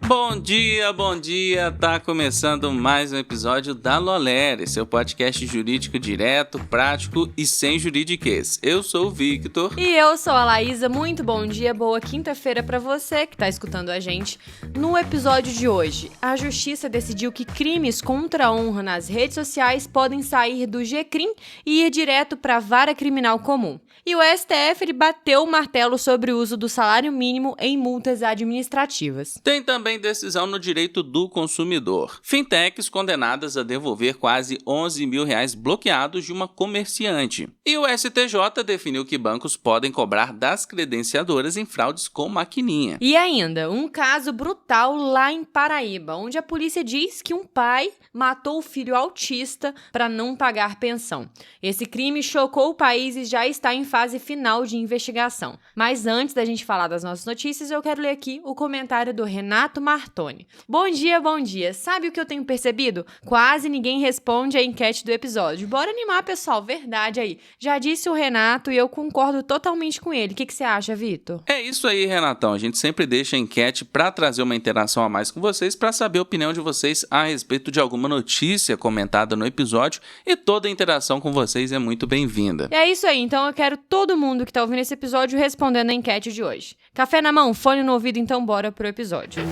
Bom dia, tá começando mais um episódio da Lolere, seu podcast jurídico direto, prático e sem juridiquês. Eu sou o Victor. E eu sou a Laísa, muito bom dia, boa quinta-feira pra você que tá escutando a gente. No episódio de hoje, a Justiça decidiu que crimes contra a honra nas redes sociais podem sair do GCRIM e ir direto pra Vara Criminal Comum. E o STF ele bateu o martelo sobre o uso do salário mínimo em multas administrativas. Tem também decisão no direito do consumidor. Fintechs condenadas a devolver quase R$11 mil bloqueados de uma comerciante. E o STJ definiu que bancos podem cobrar das credenciadoras em fraudes com maquininha. E ainda, um caso brutal lá em Paraíba, onde a polícia diz que um pai matou o filho autista para não pagar pensão. Esse crime chocou o país e já está em fase final de investigação. Mas antes da gente falar das nossas notícias, eu quero ler aqui o comentário do Renato Martoni. Bom dia. Sabe o que eu tenho percebido? Quase ninguém responde a enquete do episódio. Bora animar, pessoal, verdade aí. Já disse o Renato e eu concordo totalmente com ele. O que você acha, Vitor? É isso aí, Renatão. A gente sempre deixa a enquete para trazer uma interação a mais com vocês, para saber a opinião de vocês a respeito de alguma notícia comentada no episódio, e toda a interação com vocês é muito bem-vinda. É isso aí, então eu quero todo mundo que tá ouvindo esse episódio respondendo a enquete de hoje. Café na mão, fone no ouvido, então bora pro episódio.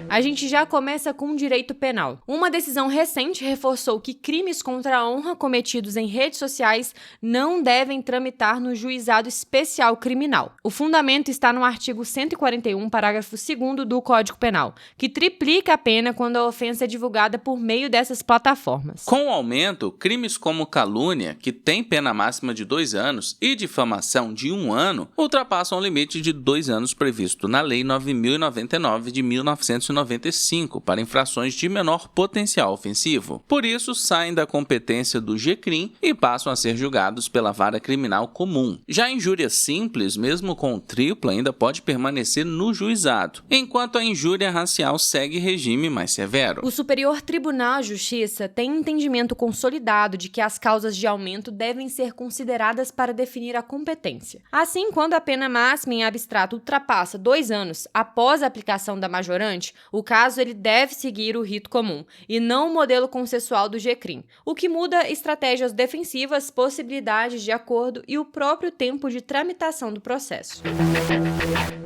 A gente já começa com o direito penal. Uma decisão recente reforçou que crimes contra a honra cometidos em redes sociais não devem tramitar no juizado especial criminal. O fundamento está no artigo 141, parágrafo 2º do Código Penal, que triplica a pena quando a ofensa é divulgada por meio dessas plataformas. Com o aumento, crimes como calúnia, que tem pena máxima de 2 anos, e difamação de 1 ano, ultrapassam o limite de 2 anos previsto na Lei 9.099 de 1995 para infrações de menor potencial ofensivo. Por isso, saem da competência do GCRIM e passam a ser julgados pela Vara Criminal Comum. Já a injúria simples, mesmo com triplo, ainda pode permanecer no juizado, enquanto a injúria racial segue regime mais severo. O Superior Tribunal de Justiça tem entendimento consolidado de que as causas de aumento devem ser consideradas para definir a competência. Assim, quando a pena máxima em abstrato ultrapassa 2 anos após a aplicação da majorante, o caso ele deve seguir o rito comum e não o modelo concessual do GCRIM, o que muda estratégias defensivas, possibilidades de acordo e o próprio tempo de tramitação do processo.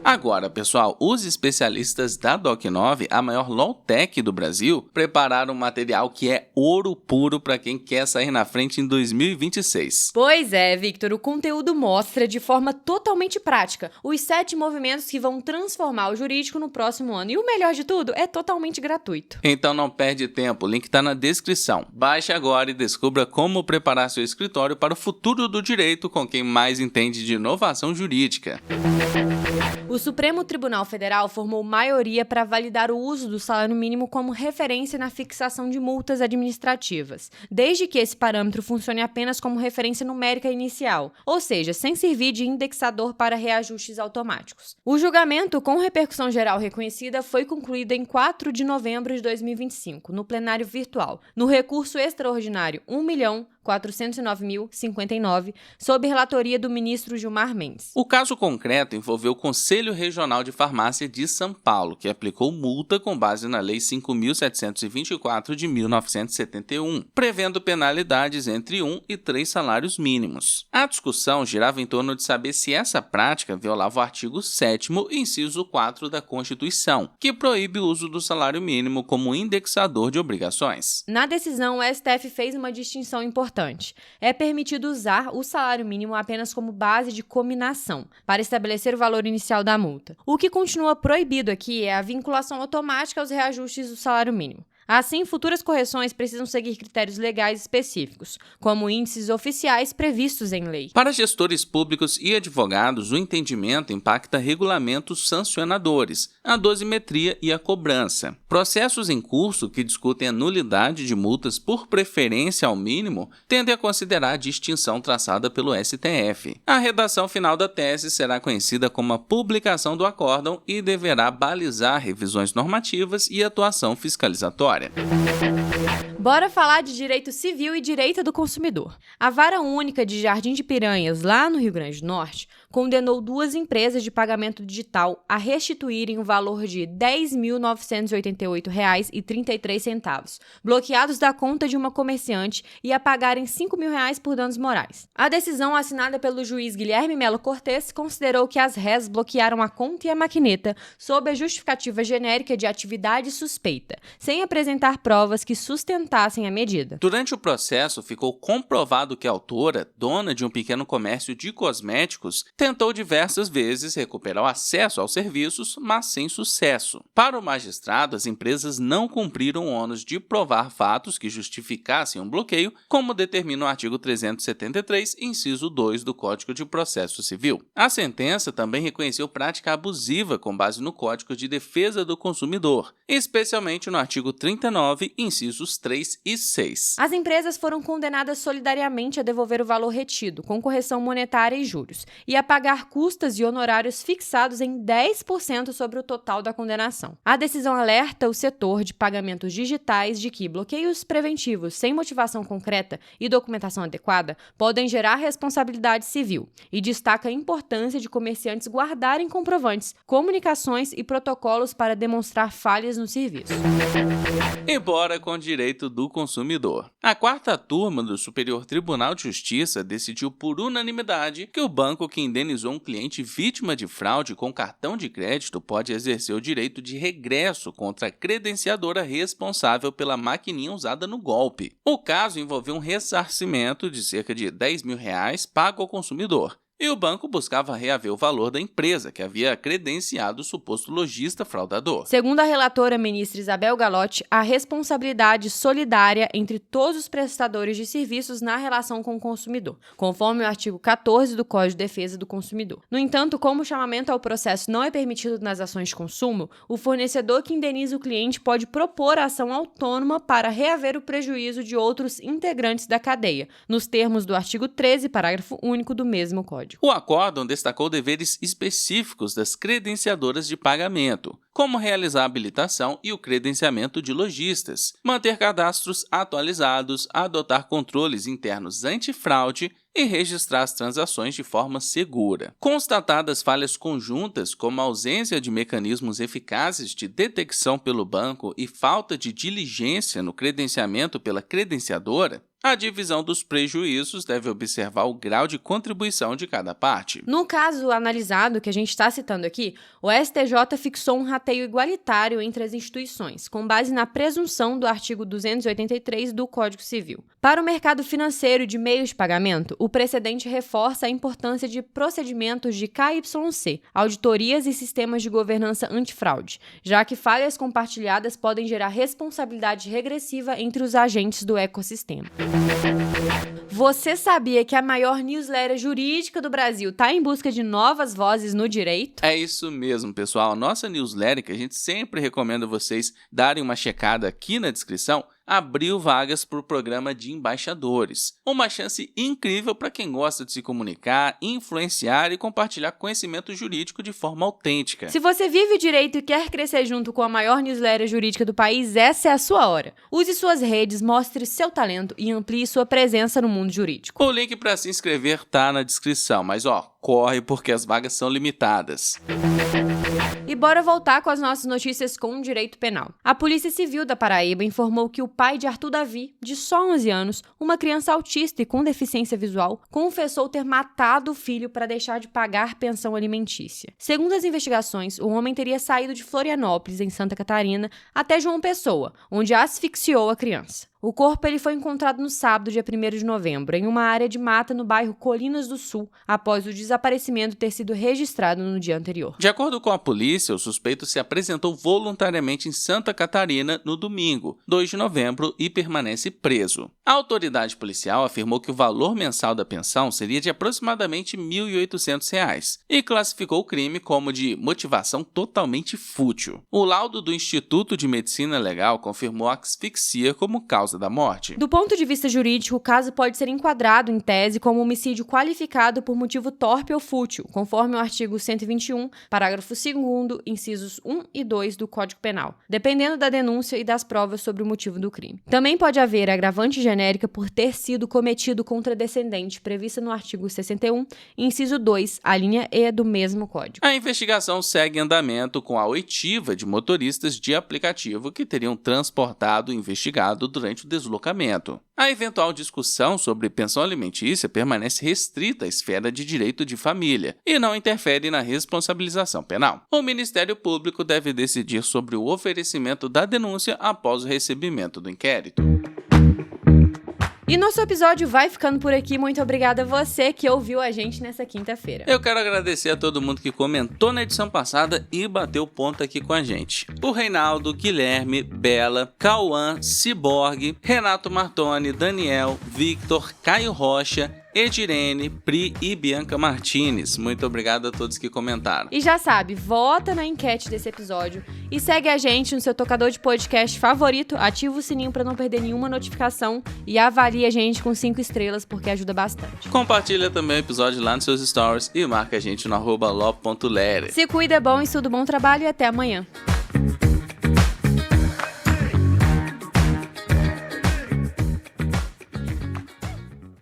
Agora, pessoal, os especialistas da Doc9, a maior law-tech do Brasil, prepararam um material que é ouro puro para quem quer sair na frente em 2026. Pois é, Victor, o conteúdo mostra de forma totalmente prática os 7 movimentos que vão transformar o jurídico no próximo ano. E o melhor de tudo, é totalmente gratuito. Então não perde tempo, o link está na descrição. Baixe agora e descubra como preparar seu escritório para o futuro do direito com quem mais entende de inovação jurídica. O Supremo Tribunal Federal formou maioria para validar o uso do salário mínimo como referência na fixação de multas administrativas, desde que esse parâmetro funcione apenas como referência numérica inicial, ou seja, sem servir de indexador para reajustes automáticos. O julgamento, com repercussão geral reconhecida, foi concluído em 4 de novembro de 2025, no plenário virtual, no recurso extraordinário 1.409.059, sob relatoria do ministro Gilmar Mendes. O caso concreto envolveu o Conselho Regional de Farmácia de São Paulo, que aplicou multa com base na Lei 5.724 de 1971, prevendo penalidades entre 1 e 3 salários mínimos. A discussão girava em torno de saber se essa prática violava o artigo 7º, inciso 4 da Constituição, que proíbe o uso do salário mínimo como indexador de obrigações. Na decisão, o STF fez uma distinção importante. É permitido usar o salário mínimo apenas como base de cominação, para estabelecer o valor inicial da multa. O que continua proibido aqui é a vinculação automática aos reajustes do salário mínimo. Assim, futuras correções precisam seguir critérios legais específicos, como índices oficiais previstos em lei. Para gestores públicos e advogados, o entendimento impacta regulamentos sancionadores, a dosimetria e a cobrança. Processos em curso que discutem a nulidade de multas por preferência ao mínimo tendem a considerar a distinção traçada pelo STF. A redação final da tese será conhecida como a publicação do acórdão e deverá balizar revisões normativas e atuação fiscalizatória. Bora falar de direito civil e direito do consumidor. A Vara Única de Jardim de Piranhas, lá no Rio Grande do Norte, condenou 2 empresas de pagamento digital a restituírem o valor de R$ 10.988,33, bloqueados da conta de uma comerciante, e a pagarem R$ 5.000 por danos morais. A decisão, assinada pelo juiz Guilherme Melo Cortes, considerou que as rés bloquearam a conta e a maquineta sob a justificativa genérica de atividade suspeita, sem apresentar provas que sustentassem a medida. Durante o processo, ficou comprovado que a autora, dona de um pequeno comércio de cosméticos, tentou diversas vezes recuperar o acesso aos serviços, mas sem sucesso. Para o magistrado, as empresas não cumpriram o ônus de provar fatos que justificassem um bloqueio, como determina o artigo 373, inciso 2 do Código de Processo Civil. A sentença também reconheceu prática abusiva com base no Código de Defesa do Consumidor, especialmente no artigo 39, incisos 3 e 6. As empresas foram condenadas solidariamente a devolver o valor retido, com correção monetária e juros, e a pagar custas e honorários fixados em 10% sobre o total da condenação. A decisão alerta o setor de pagamentos digitais de que bloqueios preventivos sem motivação concreta e documentação adequada podem gerar responsabilidade civil, e destaca a importância de comerciantes guardarem comprovantes, comunicações e protocolos para demonstrar falhas no serviço. E bora com o direito do consumidor. A 4ª turma do Superior Tribunal de Justiça decidiu por unanimidade que o banco que indenizou um cliente vítima de fraude com cartão de crédito pode exercer o direito de regresso contra a credenciadora responsável pela maquininha usada no golpe. O caso envolveu um ressarcimento de cerca de R$ 10.000 pago ao consumidor, e o banco buscava reaver o valor da empresa que havia credenciado o suposto lojista fraudador. Segundo a relatora ministra Isabel Galotti, há responsabilidade solidária entre todos os prestadores de serviços na relação com o consumidor, conforme o artigo 14 do Código de Defesa do Consumidor. No entanto, como o chamamento ao processo não é permitido nas ações de consumo, o fornecedor que indeniza o cliente pode propor ação autônoma para reaver o prejuízo de outros integrantes da cadeia, nos termos do artigo 13, parágrafo único do mesmo Código. O acórdão destacou deveres específicos das credenciadoras de pagamento, como realizar a habilitação e o credenciamento de lojistas, manter cadastros atualizados, adotar controles internos antifraude e registrar as transações de forma segura. Constatadas falhas conjuntas, como a ausência de mecanismos eficazes de detecção pelo banco e falta de diligência no credenciamento pela credenciadora, a divisão dos prejuízos deve observar o grau de contribuição de cada parte. No caso analisado, que a gente está citando aqui, o STJ fixou um rateio igualitário entre as instituições, com base na presunção do artigo 283 do Código Civil. Para o mercado financeiro de meios de pagamento, o precedente reforça a importância de procedimentos de KYC, auditorias e sistemas de governança antifraude, já que falhas compartilhadas podem gerar responsabilidade regressiva entre os agentes do ecossistema. Você sabia que a maior newsletter jurídica do Brasil está em busca de novas vozes no direito? É isso mesmo, pessoal. Nossa newsletter, que a gente sempre recomenda vocês darem uma checada aqui na descrição, abriu vagas para o programa de embaixadores. Uma chance incrível para quem gosta de se comunicar, influenciar e compartilhar conhecimento jurídico de forma autêntica. Se você vive o direito e quer crescer junto com a maior newsletter jurídica do país, essa é a sua hora. Use suas redes, mostre seu talento e amplie sua presença no mundo jurídico. O link para se inscrever tá na descrição, mas corre porque as vagas são limitadas. E bora voltar com as nossas notícias com o direito penal. A Polícia Civil da Paraíba informou que o pai de Arthur Davi, de só 11 anos, uma criança autista e com deficiência visual, confessou ter matado o filho para deixar de pagar pensão alimentícia. Segundo as investigações, o homem teria saído de Florianópolis, em Santa Catarina, até João Pessoa, onde asfixiou a criança. O corpo foi encontrado no sábado, dia 1º de novembro, em uma área de mata no bairro Colinas do Sul, após o desaparecimento ter sido registrado no dia anterior. De acordo com a polícia, o suspeito se apresentou voluntariamente em Santa Catarina no domingo, 2 de novembro, e permanece preso. A autoridade policial afirmou que o valor mensal da pensão seria de aproximadamente R$ 1.800 e classificou o crime como de motivação totalmente fútil. O laudo do Instituto de Medicina Legal confirmou a asfixia como causa causa da morte? Do ponto de vista jurídico, o caso pode ser enquadrado em tese como homicídio qualificado por motivo torpe ou fútil, conforme o artigo 121, parágrafo 2º, incisos 1 e 2 do Código Penal, dependendo da denúncia e das provas sobre o motivo do crime. Também pode haver agravante genérica por ter sido cometido contra descendente, prevista no artigo 61, inciso 2, a linha E do mesmo código. A investigação segue em andamento com a oitiva de motoristas de aplicativo que teriam transportado o investigado durante o deslocamento. A eventual discussão sobre pensão alimentícia permanece restrita à esfera de direito de família e não interfere na responsabilização penal. O Ministério Público deve decidir sobre o oferecimento da denúncia após o recebimento do inquérito. E nosso episódio vai ficando por aqui. Muito obrigada a você que ouviu a gente nessa quinta-feira. Eu quero agradecer a todo mundo que comentou na edição passada e bateu ponto aqui com a gente. O Reinaldo, Guilherme, Bela, Cauã, Ciborgue, Renato Martoni, Daniel, Victor, Caio Rocha, Edirene, Pri e Bianca Martins. Muito obrigado a todos que comentaram. E já sabe, vota na enquete desse episódio e segue a gente no seu tocador de podcast favorito, ativa o sininho para não perder nenhuma notificação e avalie a gente com 5 estrelas porque ajuda bastante. Compartilha também o episódio lá nos seus stories e marca a gente no @lo.lere. Se cuida, bom estudo, bom trabalho e até amanhã.